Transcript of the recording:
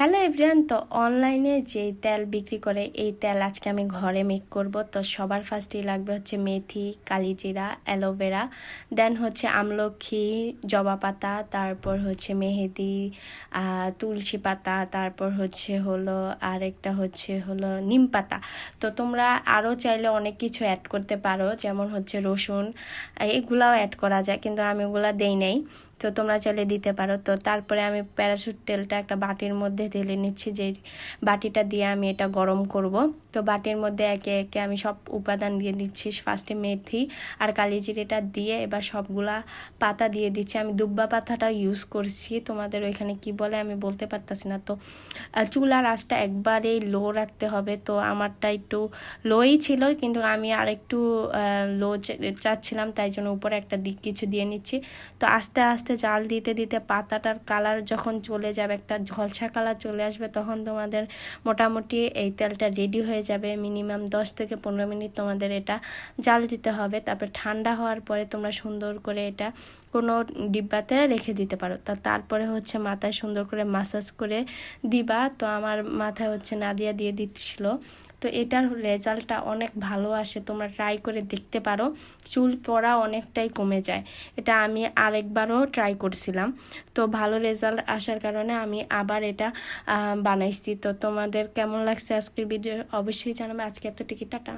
Hello everyone, তো অনলাইনে যেই তেল বিক্রি করে এই তেল আজকে আমি ঘরে মেক করব। তো সবার ফার্স্টেই লাগবে হচ্ছে মেথি, কালিজিরা, অ্যালোভেরা, দেন হচ্ছে আমলখি, জবা পাতা, তারপর হচ্ছে মেহেদি, তুলসী পাতা, তারপর হলো আরেকটা হলো নিম পাতা। তো তোমরা আরও চাইলে অনেক কিছু অ্যাড করতে পারো, যেমন হচ্ছে রসুন, এগুলাও অ্যাড করা যায়, কিন্তু আমি ওগুলা দেই নাই। তো তোমরা চাইলে দিতে পারো। তো তারপরে আমি প্যারাশুট তেলটা একটা বাটির মধ্যে ঢেলে নিচ্ছি, যে বাটিটা দিয়ে আমি এটা গরম করব। তো বাটির মধ্যে একে একে আমি সব উপাদান দিয়ে দিচ্ছি। ফার্স্টে মেথি আর কালিজিরাটা দিয়ে এবার সবগুলা পাতা দিয়ে দিচ্ছি। আমি দুব্বা পাতাটা ইউজ করছি, তোমাদের ওইখানে কি বলে আমি বলতে পারতাছি না। তো চুলার আঁচটা একবারেই লো রাখতে হবে। তো আমারটা একটু লোই ছিল, কিন্তু আমি আর একটু লো চাচ্ছিলাম, তাই জন্য উপরে একটা দিক কিছু দিয়ে নিচ্ছি। তো আস্তে আস্তে জাল দিতে দিতে পাতাটার কালার যখন চলে যাবে, একটা ঝলসা কালার চলে আসবে, তখন তোমাদের মোটামুটি এই তেলটা রেডি হয়ে যাবে। মিনিমাম 10 থেকে 15 মিনিট তোমাদের এটা জাল দিতে হবে। তারপর ঠান্ডা হওয়ার পরে তোমরা সুন্দর করে এটা কোনো ডিব্বাতে রেখে দিতে পারো। তারপরে হচ্ছে মাথায় সুন্দর করে মাসাজ করে দিবা। তো আমার মাথায় হচ্ছে নাদিয়া দিয়ে দিচ্ছিল। তো এটার রেজাল্টটা অনেক ভালো আসে, তোমরা ট্রাই করে দেখতে পারো। চুল পড়া অনেকটাই কমে যায়। এটা আমি আরেকবারও ট্রাই করছিলাম, তো ভালো রেজাল্ট আসার কারণে আমি আবার এটা বানাইছি। তো তোমাদের কেমন লাগছে আজকের ভিডিও অবশ্যই জানাবে। আজকে এত টিকিট টাটা।